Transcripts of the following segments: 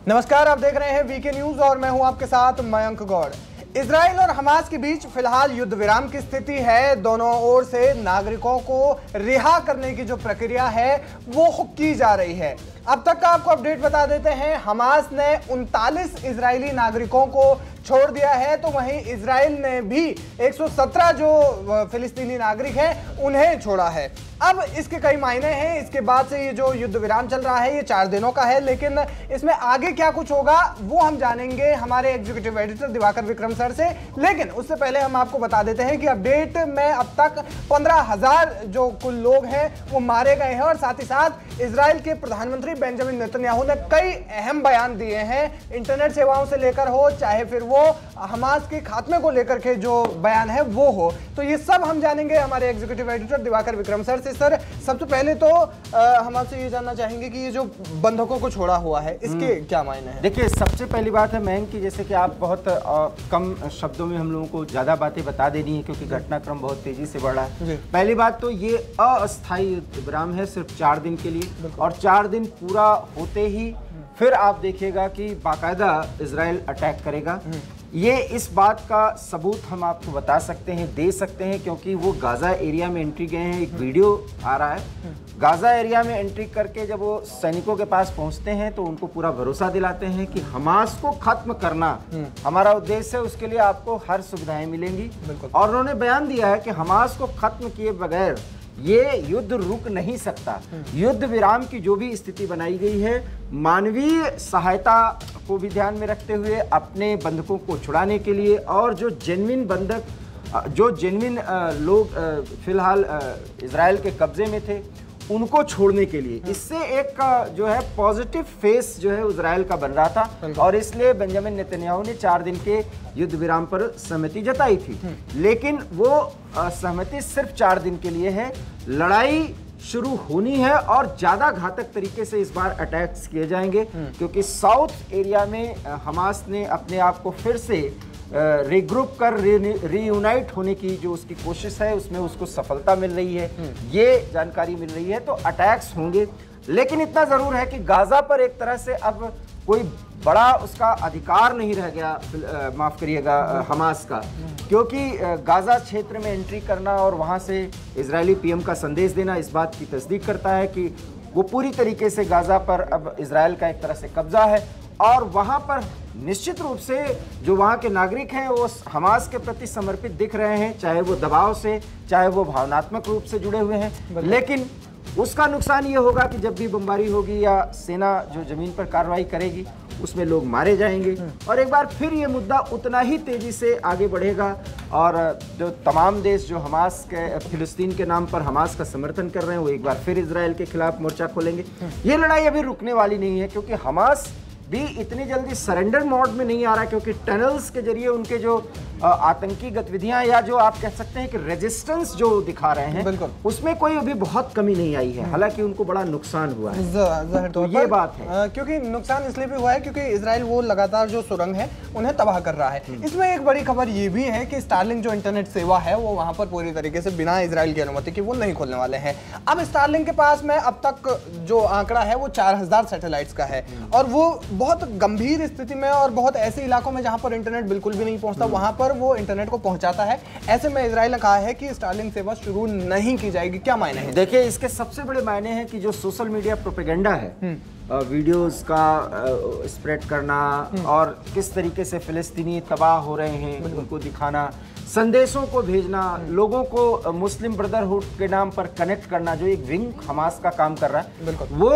नमस्कार, आप देख रहे हैं वीके न्यूज और मैं हूं आपके साथ मयंक गौड़। इजराइल और हमास के बीच फिलहाल युद्ध विराम की स्थिति है। दोनों ओर से नागरिकों को रिहा करने की जो प्रक्रिया है वो की जा रही है। अब तक का आपको अपडेट बता देते हैं। हमास ने 39 इजरायली नागरिकों को छोड़ दिया है, तो वहीं इजराइल ने भी 117 जो फिलिस्तीनी नागरिक हैं उन्हें छोड़ा है। अब इसके कई मायने हैं। इसके बाद से ये जो युद्ध विराम चल रहा है ये 4 दिनों का है, लेकिन इसमें आगे क्या कुछ होगा वो हम जानेंगे हमारे executive editor Diwakar Vikram sir से। लेकिन उससे पहले हम आपको बता देते हैं कि अपडेट में अब तक 15,000 जो कुल लोग हैं वो मारे गए हैं और साथ ही साथ इजराइल के प्रधानमंत्री बेंजामिन नेतन्याहू ने कई अहम बयान दिए हैं। इंटरनेट सेवाओं से लेकर हो, चाहे फिर वो हमास के खात्मे को लेकर के जो बयान है वो हो, तो ये सब हम जानेंगे हमारे executive editor Diwakar Vikram sir से। सर, सबसे पहले तो हम आपसे ये जानना चाहेंगे कि ये जो बंधकों को छोड़ा हुआ है इसके क्या मायने हैं? देखिए, सबसे पहली बात है मयंक की, जैसे कि आप बहुत कम शब्दों में हम लोगों को ज़्यादा बातें बता देनी है क्योंकि घटनाक्रम बहुत तेजी से बढ़ा है। पहली बात तो ये अस्थायी विराम है, सिर्फ 4 दिन के लिए, और 4 दिन पूरा होते ही फिर आप देखिएगा कि बाकायदा इजराइल अटैक करेगा। ये इस बात का सबूत हम आपको बता सकते हैं, दे सकते हैं, क्योंकि वो गाजा एरिया में एंट्री गए हैं। एक वीडियो आ रहा है, गाजा एरिया में एंट्री करके जब वो सैनिकों के पास पहुंचते हैं तो उनको पूरा भरोसा दिलाते हैं कि हमास को खत्म करना हमारा उद्देश्य है, उसके लिए आपको हर सुविधाएं मिलेंगी। और उन्होंने बयान दिया है कि हमास को खत्म किए बगैर ये युद्ध रुक नहीं सकता। युद्ध विराम की जो भी स्थिति बनाई गई है, मानवीय सहायता को भी ध्यान में रखते हुए अपने बंधकों को छुड़ाने के लिए, और जो जेन्युइन बंधक, जो जेन्युइन लोग फिलहाल इजराइल के कब्जे में थे उनको छोड़ने के लिए, इससे एक जो है पॉजिटिव फेस जो है इजराइल का बन रहा था, और इसलिए बेंजामिन नेतन्याहू ने 4 दिन के युद्ध विराम पर सहमति जताई थी। लेकिन वो सहमति सिर्फ 4 दिन के लिए है। लड़ाई शुरू होनी है और ज्यादा घातक तरीके से इस बार अटैक्स किए जाएंगे, क्योंकि साउथ एरिया में हमास ने अपने आप को फिर से रिग्रुप कर रीयूनाइट होने की जो उसकी कोशिश है उसमें उसको सफलता मिल रही है, ये जानकारी मिल रही है। तो अटैक्स होंगे, लेकिन इतना जरूर है कि गाजा पर एक तरह से अब कोई बड़ा उसका अधिकार नहीं रह गया, माफ करिएगा, हमास का, क्योंकि गाजा क्षेत्र में एंट्री करना और वहां से इजरायली पीएम का संदेश देना इस बात की तस्दीक करता है कि वो पूरी तरीके से गाजा पर अब इजराइल का एक तरह से कब्जा है, और वहां पर निश्चित रूप से जो वहां के नागरिक हैं वो हमास के प्रति समर्पित दिख रहे हैं, चाहे वो दबाव से, चाहे वो भावनात्मक रूप से जुड़े हुए हैं। लेकिन उसका नुकसान ये होगा कि जब भी बमबारी होगी या सेना जो जमीन पर कार्रवाई करेगी उसमें लोग मारे जाएंगे, और एक बार फिर ये मुद्दा उतना ही तेजी से आगे बढ़ेगा, और जो तमाम देश जो हमास के, फिलिस्तीन के नाम पर हमास का समर्थन कर रहे हैं, वो एक बार फिर इजराइल के खिलाफ मोर्चा खोलेंगे। ये लड़ाई अभी रुकने वाली नहीं है, क्योंकि हमास भी इतनी जल्दी सरेंडर मोड में नहीं आ रहा, क्योंकि टनल्स के जरिए उनके जो आतंकी गतिविधियां, या जो आप कह सकते हैं कि रेजिस्टेंस जो दिखा रहे हैं, उसमें कोई अभी बहुत कमी नहीं आई है। हालांकि उनको बड़ा नुकसान हुआ है, तो ये बात है। क्योंकि नुकसान इसलिए भी हुआ है क्योंकि इजराइल वो लगातार जो सुरंग है उन्हें तबाह कर रहा है। इसमें एक बड़ी खबर ये भी है कि स्टारलिंक जो इंटरनेट सेवा है वो वहां पर पूरी तरीके से बिना इजराइल की अनुमति के वो नहीं खोलने वाले हैं। अब स्टारलिंक के पास में अब तक जो आंकड़ा है वो 4000 सैटेलाइट्स का है, और वो बहुत गंभीर स्थिति में और बहुत ऐसे इलाकों में जहां पर इंटरनेट बिल्कुल भी नहीं पहुंचता वहां पर वो इंटरनेट को पहुंचाता है। ऐसे में इजराइल ने कहा है कि स्टारलिंक सेवा शुरू नहीं की जाएगी। क्या मायने हैं? देखिए, इसके सबसे बड़े मायने हैं कि जो सोशल मीडिया प्रोपेगेंडा है, वीडियोस का स्प्रेड करना और किस तरीके से फिलिस्तीनी तबाह हो रहे हैं उनको दिखाना, संदेशों को भेजना, लोगों को मुस्लिम ब्रदरहुड के नाम पर कनेक्ट करना, जो एक विंग हमास का काम कर रहा है, वो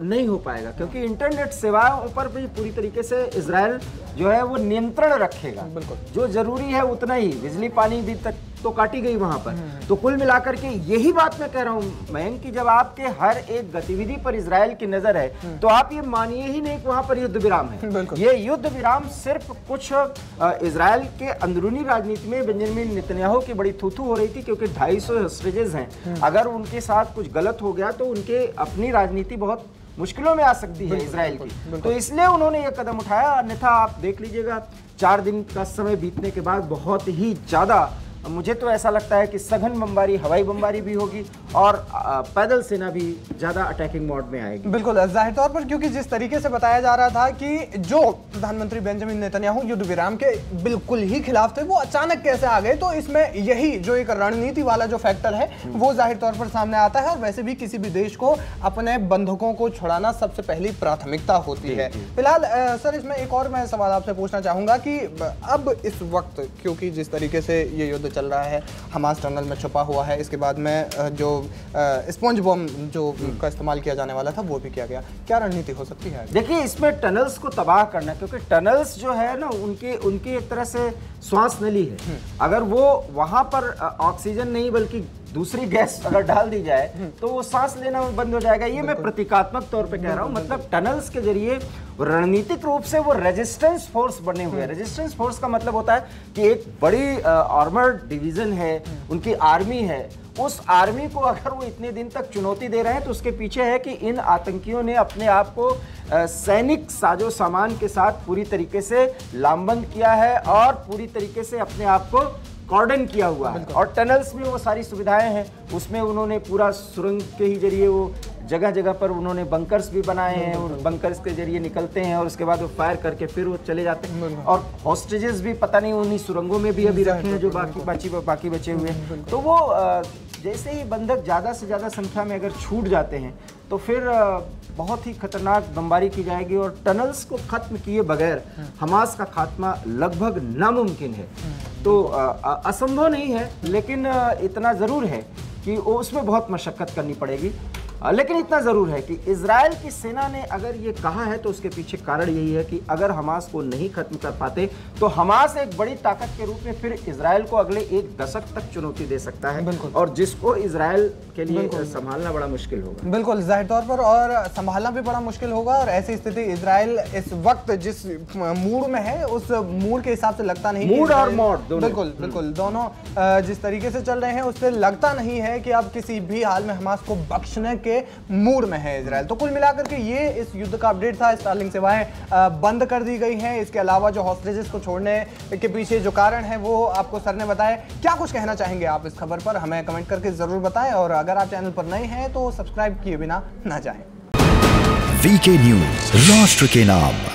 नहीं हो पाएगा, क्योंकि इंटरनेट सेवाओं पर भी पूरी तरीके से इजराइल जो है वो नियंत्रण रखेगा। जो जरूरी है उतना ही, बिजली पानी भी तक तो काटी गई वहां पर। तो कुल मिलाकर के यही बात मैं कह रहा हूं मयंक कि जब आपके हर एक गतिविधि पर इजराइल की नजर है तो आप ये मानिए ही नहीं कि वहां पर युद्ध विराम है। ये युद्ध विराम सिर्फ कुछ इजराइल के अंदरूनी राजनीति में बेंजामिन नेतन्याहू की बड़ी थू-थू हो रही थी, क्योंकि 250 होस्टेजेस हैं। अगर उनके साथ कुछ गलत हो गया तो उनके अपनी राजनीति बहुत मुश्किलों में आ सकती है इजराइल की, तो इसलिए उन्होंने ये कदम उठाया। अन्यथा आप देख लीजिएगा 4 दिन का समय बीतने के बाद बहुत ही ज्यादा मुझे तो ऐसा लगता है कि सघन बमबारी, हवाई बमबारी भी होगी और पैदल सेना भी ज्यादा अटैकिंग मोड में आएगी। बिल्कुल, जाहिर तौर पर क्योंकि जिस तरीके से बताया जा रहा था कि जो प्रधानमंत्री बेंजामिन नेतन्याहू युद्ध विराम के बिल्कुल ही खिलाफ थे, वो अचानक कैसे आ गए, तो इसमें यही जो एक रणनीति वाला जो फैक्टर है वो जाहिर तौर पर सामने आता है। और वैसे भी किसी भी देश को अपने बंधकों को छुड़ाना सबसे पहली प्राथमिकता होती है। फिलहाल सर, इसमें एक और मैं सवाल आपसे पूछना चाहूंगा कि अब इस वक्त क्योंकि जिस तरीके से ये युद्ध चल रहा है, हमास टनल में छुपा हुआ है, इसके बाद में जो स्पंज बम जो का इस्तेमाल किया जाने वाला था वो भी किया गया, क्या रणनीति हो सकती है? देखिए, इसमें टनल्स को तबाह करना, क्योंकि टनल्स जो है ना उनकी एक तरह से श्वास नली है। अगर वो वहां पर ऑक्सीजन नहीं बल्कि दूसरी गैस अगर डाल दी जाए तो वो सांस लेना बंद हो जाएगा। ये मैं प्रतीकात्मक तौर पे कह रहा हूँ। मतलब टनल्स के जरिए रणनीतिक रूप से वो रेजिस्टेंस फोर्स बने हुए हैं। रेजिस्टेंस फोर्स का मतलब होता है कि एक बड़ी आर्मर्ड डिवीजन है, उनकी आर्मी है, उस आर्मी को अगर वो इतने दिन तक चुनौती दे रहे हैं तो उसके पीछे है कि इन आतंकियों ने अपने आप को सैनिक साजो सामान के साथ पूरी तरीके से लामबंद किया है और पूरी तरीके से अपने आप को कॉर्डन किया हुआ है। और टनल्स में वो सारी सुविधाएं हैं, उसमें उन्होंने पूरा सुरंग के ही जरिए वो जगह जगह पर उन्होंने बंकर्स भी बनाए हैं और बंकर्स के जरिए निकलते हैं और उसके बाद वो फायर करके फिर वो चले जाते हैं। और हॉस्टेजेस भी पता नहीं उन्हीं सुरंगों में भी अभी रखे हैं जो बाकी बचे हुए हैं। तो वो जैसे ही बंधक ज़्यादा से ज़्यादा संख्या में अगर छूट जाते हैं तो फिर बहुत ही खतरनाक बमबारी की जाएगी और टनल्स को खत्म किए बगैर हमास का खात्मा लगभग नामुमकिन है। तो असंभव नहीं है, लेकिन इतना ज़रूर है कि उसमें बहुत मशक्क़त करनी पड़ेगी। लेकिन इतना ज़रूर है कि इजराइल की सेना ने अगर ये कहा है तो उसके पीछे कारण यही है कि अगर हमास को नहीं खत्म कर पाते तो हमास एक बड़ी ताकत के रूप में फिर इजराइल को अगले एक दशक तक चुनौती दे सकता है, और जिसको इजराइल के लिए संभालना बड़ा मुश्किल होगा। बिल्कुल, जाहिर तौर पर, और संभालना भी बड़ा मुश्किल होगा। और ऐसी स्थिति इजराइल इस वक्त जिस मूड में है उस मूड के हिसाब से लगता नहीं, मूड और मोड बिल्कुल दोनों जिस तरीके से चल रहे हैं उससे लगता नहीं है कि अब किसी भी हाल में हमास को बख्शने के मूड में है इजराइल। तो कुल मिलाकर के ये इस युद्ध का अपडेट था। स्टारलिंक सेवाएं बंद कर दी गई हैं। इसके अलावा जो हॉस्टेजेस को छोड़ने के पीछे जो कारण है वो आपको सर ने बताए। क्या कुछ कहना चाहेंगे आप इस खबर पर, हमें कमेंट करके जरूर बताएं। और अगर आप चैनल पर नए हैं तो सब्सक्राइब किए बिना ना जाएं। वीके न्यूज, राष्ट्र के नाम।